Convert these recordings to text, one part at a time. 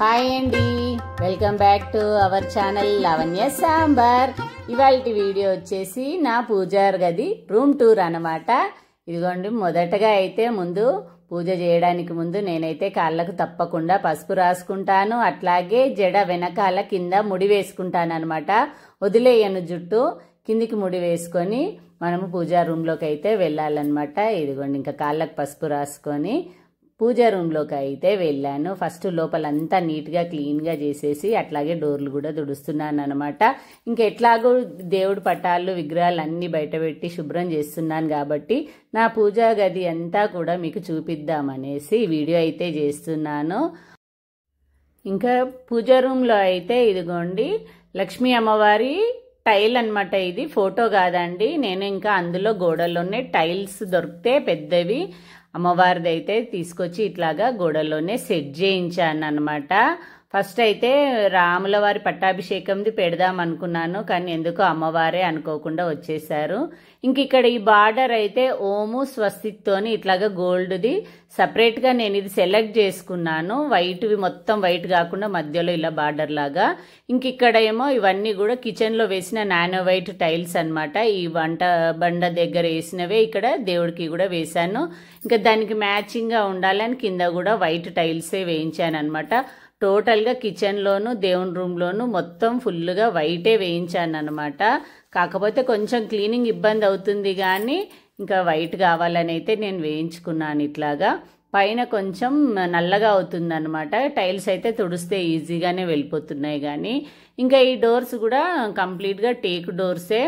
Hi అండి, welcome back to our channel Lavanya sambar. ఇవాల్టి video వచ్చేసి నా పూజార్ గది రూమ్ టూర్ అన్నమాట. ఇదిగోండి, మొదటగా అయితే ముందు పూజ చేయడానికి ముందు నేనైతే కాళ్ళకు తప్పకుండా పసుపు రాసుకుంటాను. అట్లాగే జడ వెనకాల కింద ముడి వేసుకుంటాను అనమాట. వదిలేయను జుట్టు, కిందికి ముడి వేసుకొని మనము పూజా రూమ్లోకి అయితే వెళ్ళాలన్నమాట. ఇదిగోండి, ఇంకా కాళ్ళకు పసుపు రాసుకొని పూజా రూమ్లోకి అయితే వెళ్ళాను. ఫస్ట్ లోపలంతా నీట్గా క్లీన్గా చేసేసి అట్లాగే డోర్లు కూడా తుడుస్తున్నాను అనమాట. ఇంకా ఎట్లాగో దేవుడి పటాలు విగ్రహాలు అన్నీ బయట పెట్టి శుభ్రం చేస్తున్నాను కాబట్టి నా పూజా గది అంతా కూడా మీకు చూపిద్దామనేసి వీడియో అయితే చేస్తున్నాను. ఇంకా పూజా రూమ్లో అయితే ఇదిగోండి లక్ష్మీ అమ్మవారి టైల్ అనమాట. ఇది ఫోటో కాదండి, నేను ఇంకా అందులో గోడల్లోనే టైల్స్ దొరికితే పెద్దవి అమ్మవారిది అయితే తీసుకొచ్చి ఇట్లాగా గోడలోనే సెట్ చేయించాను అనమాట. ఫస్ట్ అయితే రాముల వారి పట్టాభిషేకంది పెడదాం అనుకున్నాను, కానీ ఎందుకో అమ్మవారే అనుకోకుండా వచ్చేసారు. ఇంక ఇక్కడ ఈ బార్డర్ అయితే ఓము స్వస్తిక్తోని ఇట్లాగా గోల్డ్ది సపరేట్గా నేను ఇది సెలెక్ట్ చేసుకున్నాను. వైట్వి మొత్తం వైట్ కాకుండా మధ్యలో ఇలా బార్డర్ లాగా. ఇంక ఇక్కడ ఏమో ఇవన్నీ కూడా కిచెన్లో వేసిన నానో వైట్ టైల్స్ అనమాట. ఈ వంట బండ దగ్గర వేసినవే ఇక్కడ దేవుడికి కూడా వేశాను. ఇంకా దానికి మ్యాచింగ్గా ఉండాలని కింద కూడా వైట్ టైల్సే వేయించాను అనమాట. టోటల్గా కిచెన్లోను దేవుని రూమ్లోను మొత్తం ఫుల్గా వైటే వేయించాను అనమాట. కాకపోతే కొంచెం క్లీనింగ్ ఇబ్బంది అవుతుంది, కానీ ఇంకా వైట్ కావాలని అయితే నేను వేయించుకున్నాను. ఇట్లాగా పైన కొంచెం నల్లగా అవుతుంది అనమాట. టైల్స్ అయితే తుడిస్తే ఈజీగానే వెళ్ళిపోతున్నాయి. కానీ ఇంకా ఈ డోర్స్ కూడా కంప్లీట్గా టేక్ డోర్సే.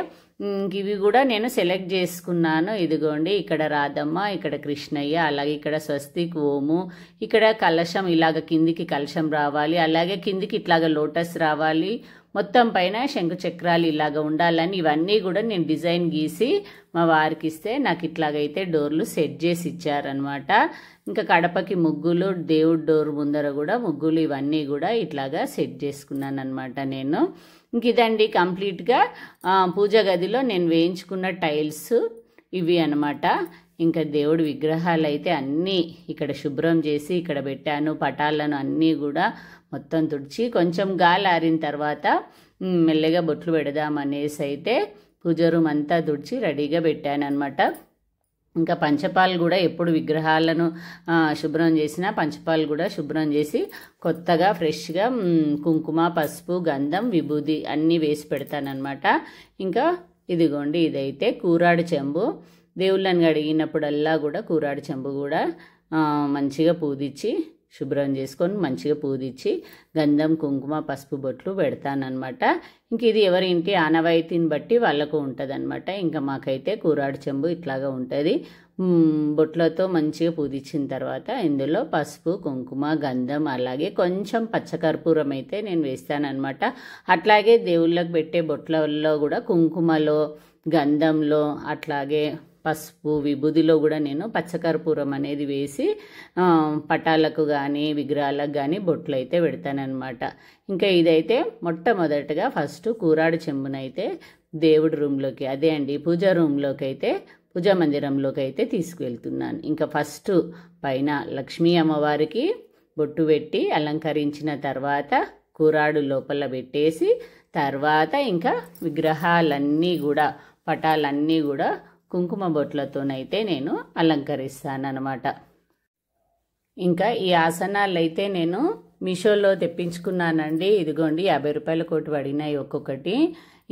ఇవి కూడా నేను సెలెక్ట్ చేసుకున్నాను. ఇదిగోండి, ఇక్కడ రాధమ్మ, ఇక్కడ కృష్ణయ్య, అలాగే ఇక్కడ స్వస్తిక్ ఓము, ఇక్కడ కలశం ఇలాగ కిందికి కలశం రావాలి, అలాగే కిందికి ఇట్లాగ లోటస్ రావాలి, మొత్తం పైన శంకు చక్రాలు ఇలాగ ఉండాలని ఇవన్నీ కూడా నేను డిజైన్ గీసి మా వారికి ఇస్తే నాకు ఇట్లాగైతే డోర్లు సెట్ చేసి ఇచ్చారనమాట. ఇంకా కడపకి ముగ్గులు, దేవుడి డోర్ ముందర కూడా ముగ్గులు, ఇవన్నీ కూడా ఇట్లాగా సెట్ చేసుకున్నాను అనమాట నేను. ఇంక ఇదండి కంప్లీట్గా పూజ గదిలో నేను వేయించుకున్న టైల్స్ ఇవి అనమాట. ఇంకా దేవుడి విగ్రహాలు అయితే అన్నీ ఇక్కడ శుభ్రం చేసి ఇక్కడ పెట్టాను. పటాలను అన్నీ కూడా మొత్తం తుడిచి కొంచెం గాలి ఆరిన తర్వాత మెల్లగా బొట్లు పెడదామనేసి అయితే పూజ రూమ్ అంతా తుడిచి రెడీగా పెట్టాను అనమాట. ఇంకా పంచపాలు కూడా ఎప్పుడు విగ్రహాలను శుభ్రం చేసినా పంచపాలు కూడా శుభ్రం చేసి కొత్తగా ఫ్రెష్గా కుంకుమ, పసుపు, గంధం, విభూది అన్నీ వేసి పెడతానమాట. ఇంకా ఇదిగోండి, ఇదైతే కూరాడు చెంబు. దేవుళ్ళని కడిగినప్పుడల్లా కూడా కూరాడు చెంబు కూడా మంచిగా పూదిచ్చి శుభ్రం చేసుకొని మంచిగా పూదిచ్చి గంధం, కుంకుమ, పసుపు బొట్లు పెడతానమాట. ఇంక ఇది ఎవరి ఇంటి ఆనవాయితీని బట్టి వాళ్ళకు ఉంటుంది అనమాట. ఇంకా మాకైతే కూరాడు చెంబు ఇట్లాగా ఉంటుంది. బొట్లతో మంచిగా పూదిచ్చిన తర్వాత ఇందులో పసుపు, కుంకుమ, గంధం, అలాగే కొంచెం పచ్చకర్పూరం అయితే నేను వేస్తానమాట. అట్లాగే దేవుళ్ళకు పెట్టే బొట్లలో కూడా కుంకుమలో, గంధంలో, అట్లాగే పసుపు, విభూదిలో కూడా నేను పచ్చకర్పూరం అనేది వేసి పటాలకు కానీ విగ్రహాలకు కానీ బొట్లు అయితే పెడతానమాట. ఇంకా ఇదైతే మొట్టమొదటిగా ఫస్ట్ కూరాడు చెంబునైతే దేవుడి రూమ్లోకి, అదే అండి పూజా రూమ్లోకి అయితే పూజా మందిరంలోకి అయితే తీసుకువెళ్తున్నాను. ఇంకా ఫస్ట్ పైన లక్ష్మీ అమ్మవారికి బొట్టు పెట్టి అలంకరించిన తర్వాత కూరాడు లోపల పెట్టేసి తర్వాత ఇంకా విగ్రహాలన్నీ కూడా పటాలన్నీ కూడా కుంకుమ బొట్లతోనైతే నేను అలంకరిస్తానమాట. ఇంకా ఈ ఆసనాలు అయితే నేను మీషోలో తెప్పించుకున్నానండి. ఇదిగోండి, 50 రూపాయల కోటి పడినాయి ఒక్కొక్కటి.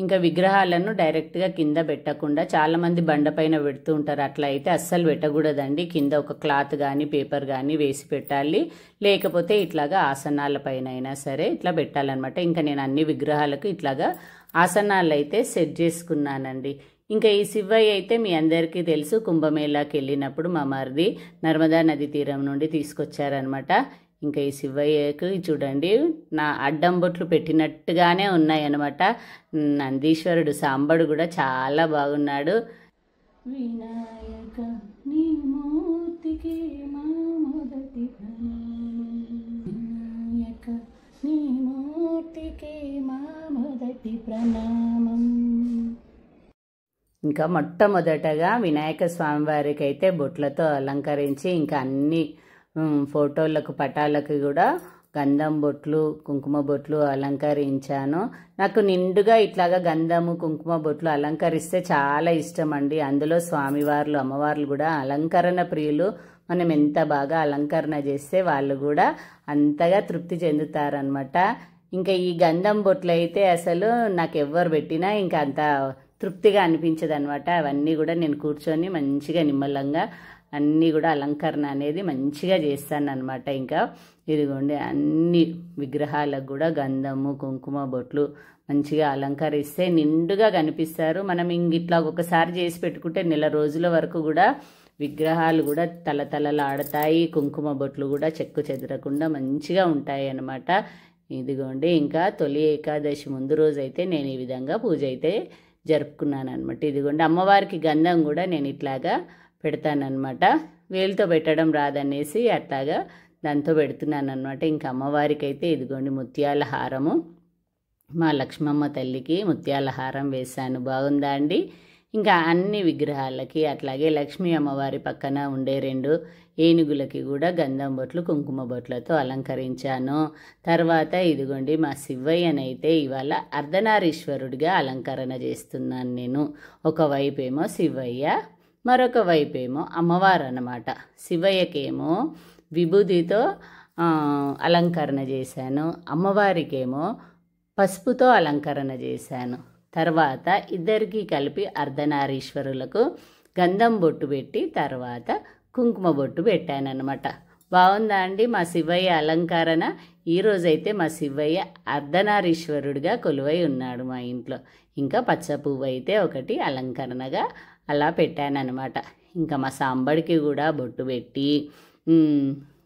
ఇంకా విగ్రహాలను డైరెక్ట్గా కింద పెట్టకుండా చాలామంది బండపైన పెడుతూ ఉంటారు. అట్లా అయితే అస్సలు పెట్టకూడదండి. కింద ఒక క్లాత్ కానీ పేపర్ కానీ వేసి పెట్టాలి, లేకపోతే ఇట్లాగా ఆసనాల పైన అయినా సరే ఇట్లా పెట్టాలన్నమాట. ఇంకా నేను అన్ని విగ్రహాలకు ఇట్లాగా ఆసనాలు అయితే సెట్ చేసుకున్నానండి. ఇంకా ఈ శివయ్య అయితే మీ అందరికీ తెలుసు, కుంభమేళాకి వెళ్ళినప్పుడు మా మరిది నర్మదా నది తీరం నుండి తీసుకొచ్చారనమాట. ఇంకా ఈ శివయ్యకు చూడండి నా అడ్డం బొట్లు పెట్టినట్టుగానే ఉన్నాయన్నమాట. నందీశ్వరుడు సాంబడు కూడా చాలా బాగున్నాడు. వినాయక నీ మూర్తికి మా మొదటి ప్రణామం, వినాయక నీ మూర్తికి మా మొదటి ప్రణామం. ఇంకా మొట్టమొదటగా వినాయక స్వామి వారికి అయితే బొట్లతో అలంకరించి ఇంకా అన్ని ఫోటోలకు పటాలకు కూడా గంధం బొట్లు కుంకుమ బొట్లు అలంకరించాను. నాకు నిండుగా ఇట్లాగా గంధము కుంకుమ బొట్లు అలంకరిస్తే చాలా ఇష్టం అండి. అందులో స్వామివార్లు అమ్మవార్లు కూడా అలంకరణ ప్రియులు. మనం ఎంత బాగా అలంకరణ చేస్తే వాళ్ళు కూడా అంతగా తృప్తి చెందుతారనమాట. ఇంకా ఈ గంధం బొట్లు అయితే అసలు నాకు ఎవ్వరు పెట్టినా ఇంకా అంత తృప్తిగా అనిపించదు అనమాట. అవన్నీ కూడా నేను కూర్చొని మంచిగా నిమ్మలంగా అన్నీ కూడా అలంకరణ అనేది మంచిగా చేస్తాను అనమాట. ఇంకా ఇదిగోండి అన్ని విగ్రహాలకు కూడా గంధము కుంకుమ బొట్లు మంచిగా అలంకరిస్తే నిండుగా కనిపిస్తారు. మనం ఇట్లా ఒకసారి చేసి పెట్టుకుంటే నెల రోజుల వరకు కూడా విగ్రహాలు కూడా తలతలలాడతాయి. కుంకుమ బొట్లు కూడా చెక్కు చెదరకుండా మంచిగా ఉంటాయి అన్నమాట. ఇదిగోండి ఇంకా తొలి ఏకాదశి ముందు రోజు అయితే నేను ఈ విధంగా పూజ అయితే జరుపుకున్నాను అనమాట. ఇదిగోండి అమ్మవారికి గంధం కూడా నేను ఇట్లాగా పెడతానమాట. వేలుతో పెట్టడం రాదనేసి అట్లాగా దాంతో పెడుతున్నాను అనమాట. ఇంకా అమ్మవారికి అయితే ఇదిగోండి ముత్యాల హారము, మా లక్ష్మమ్మ తల్లికి ముత్యాల హారం వేశాను. బాగుందా అండి? ఇంకా అన్ని విగ్రహాలకి అట్లాగే లక్ష్మీ అమ్మవారి పక్కన ఉండే 2 ఏనుగులకి కూడా గంధం బొట్లు కుంకుమ బొట్లతో అలంకరించాను. తర్వాత ఇదిగోండి మా శివయ్యనైతే ఇవాళ అర్ధనారీశ్వరుడిగా అలంకరణ చేస్తున్నాను నేను. ఒకవైపు ఏమో శివయ్య, మరొక వైపు ఏమో అమ్మవారు అన్నమాట. శివయ్యకేమో విభూతితో అలంకరణ చేశాను, అమ్మవారికేమో పసుపుతో అలంకరణ చేశాను. తర్వాత ఇద్దరికి కలిపి అర్ధనారీశ్వరులకు గంధం బొట్టు పెట్టి తర్వాత కుంకుమ బొట్టు పెట్టానన్నమాట. బాగుందా అండి మా శివయ్య అలంకరణ? ఈరోజైతే మా శివయ్య అర్ధనారీశ్వరుడిగా కొలువై ఉన్నాడు మా ఇంట్లో. ఇంకా పచ్చ పువ్వు అయితే ఒకటి అలంకరణగా అలా పెట్టానన్నమాట. ఇంకా మా సాంబడికి కూడా బొట్టు పెట్టి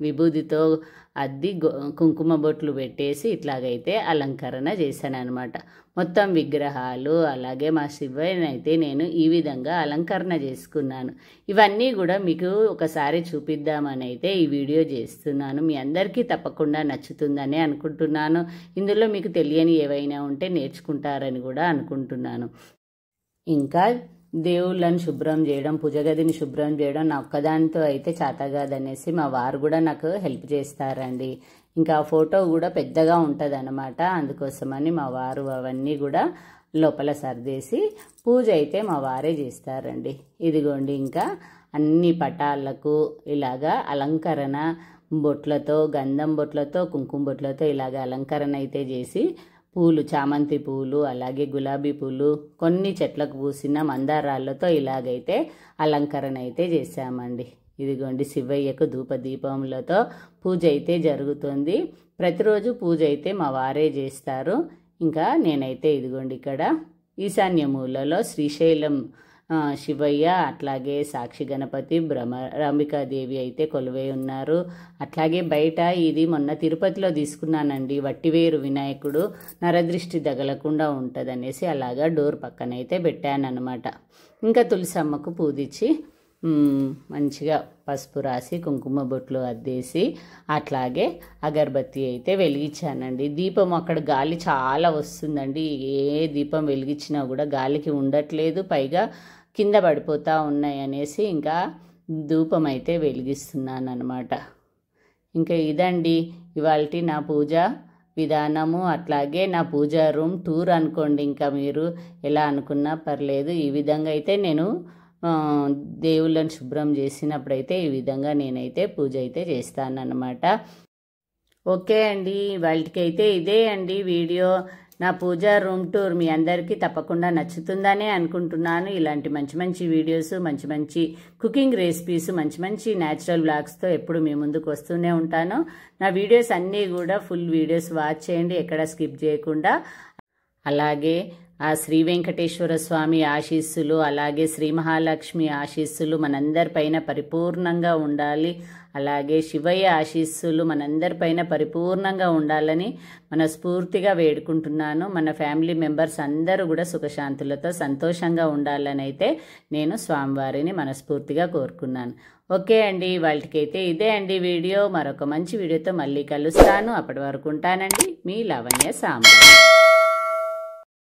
విభూతితో అద్ది కుంకుమ బొట్లు పెట్టేసి ఇట్లాగైతే అలంకరణ చేశాను అనమాట. మొత్తం విగ్రహాలు అలాగే మా శివయ్యనైతే నేను ఈ విధంగా అలంకరణ చేసుకున్నాను. ఇవన్నీ కూడా మీకు ఒకసారి చూపిద్దామని అయితే ఈ వీడియో చేస్తున్నాను. మీ అందరికీ తప్పకుండా నచ్చుతుందని అనుకుంటున్నాను. ఇందులో మీకు తెలియని ఏవైనా ఉంటే నేర్చుకుంటారని కూడా అనుకుంటున్నాను. ఇంకా దేవుళ్ళని శుభ్రం చేయడం, పూజ గదిని శుభ్రం చేయడం నా ఒక్కదానితో అయితే చేతగాదనేసి మా వారు కూడా నాకు హెల్ప్ చేస్తారండి. ఇంకా ఫోటో కూడా పెద్దగా ఉంటుంది అన్నమాట. అందుకోసమని మా వారు అవన్నీ కూడా లోపల సర్దేసి పూజ అయితే మా వారే చేస్తారండి. ఇదిగోండి ఇంకా అన్ని పటాలకు ఇలాగా అలంకరణ బొట్లతో గంధం బొట్లతో కుంకుమ బొట్లతో ఇలాగ అలంకరణ అయితే చేసి పూలు చామంతి పూలు అలాగే గులాబీ పూలు కొన్ని చెట్లకు పూసిన మందారాలతో ఇలాగైతే అలంకరణ అయితే చేశామండి. ఇదిగోండి శివయ్యకు ధూపదీపములతో పూజ అయితే జరుగుతుంది. ప్రతిరోజు పూజ అయితే మా వారే చేస్తారు. ఇంకా నేనైతే ఇదిగోండి ఇక్కడ ఈశాన్య మూలలో శ్రీశైలం శివయ్య అట్లాగే సాక్షి గణపతి భ్రమరాంబికాదేవి అయితే కొలువై ఉన్నారు. అట్లాగే బయట ఇది మొన్న తిరుపతిలో తీసుకున్నానండి వట్టివేరు వినాయకుడు, నరదృష్టి తగలకుండా ఉంటుందనేసి అలాగా డోర్ పక్కన అయితే పెట్టానన్నమాట. ఇంకా తులసమ్మకు పూజించి మంచిగా పసుపు రాసి కుంకుమ బొట్లు అద్దేసి అట్లాగే అగరబత్తి అయితే వెలిగించానండి. దీపం అక్కడ గాలి చాలా వస్తుందండి. ఏ దీపం వెలిగించినా కూడా గాలికి ఉండట్లేదు, పైగా కింద పడిపోతూ ఉన్నాయి అనేసి ఇంకా ధూపం అయితే వెలిగిస్తున్నాను అనమాట. ఇంకా ఇదండి ఇవాల్టి నా పూజ విధానము. అట్లాగే నా పూజా రూమ్ టూర్ అనుకోండి, ఇంకా మీరు ఎలా అనుకున్నా పర్లేదు. ఈ విధంగా అయితే నేను దేవుళ్ళని శుభ్రం చేసినప్పుడైతే ఈ విధంగా నేనైతే పూజ అయితే చేస్తానన్నమాట. ఓకే అండి, వాళ్ళకైతే ఇదే అండి వీడియో. నా పూజా రూమ్ టూర్ మీ అందరికీ తప్పకుండా నచ్చుతుందనే అనుకుంటున్నాను. ఇలాంటి మంచి మంచి వీడియోస్, మంచి మంచి కుకింగ్ రెసిపీస్, మంచి మంచి న్యాచురల్ వ్లాగ్స్తో ఎప్పుడు మీ ముందుకు వస్తూనే ఉంటాను. నా వీడియోస్ అన్నీ కూడా ఫుల్ వీడియోస్ వాచ్ చేయండి, ఎక్కడ స్కిప్ చేయకుండా. అలాగే ఆ శ్రీ వెంకటేశ్వర స్వామి ఆశీస్సులు అలాగే శ్రీ మహాలక్ష్మి ఆశీస్సులు మనందరిపైన పరిపూర్ణంగా ఉండాలి. అలాగే శివయ్య ఆశీస్సులు మనందరిపైన పరిపూర్ణంగా ఉండాలని మనస్ఫూర్తిగా వేడుకుంటున్నాను. మన ఫ్యామిలీ మెంబర్స్ అందరూ కూడా సుఖశాంతులతో సంతోషంగా ఉండాలని అయితే నేను స్వామివారిని మనస్ఫూర్తిగా కోరుకున్నాను. ఓకే అండి, వాళ్ళకైతే ఇదే అండి వీడియో. మరొక మంచి వీడియోతో మళ్ళీ కలుస్తాను. అప్పటి వరకు ఉంటానండి. మీ లావణ్య సాంబార్.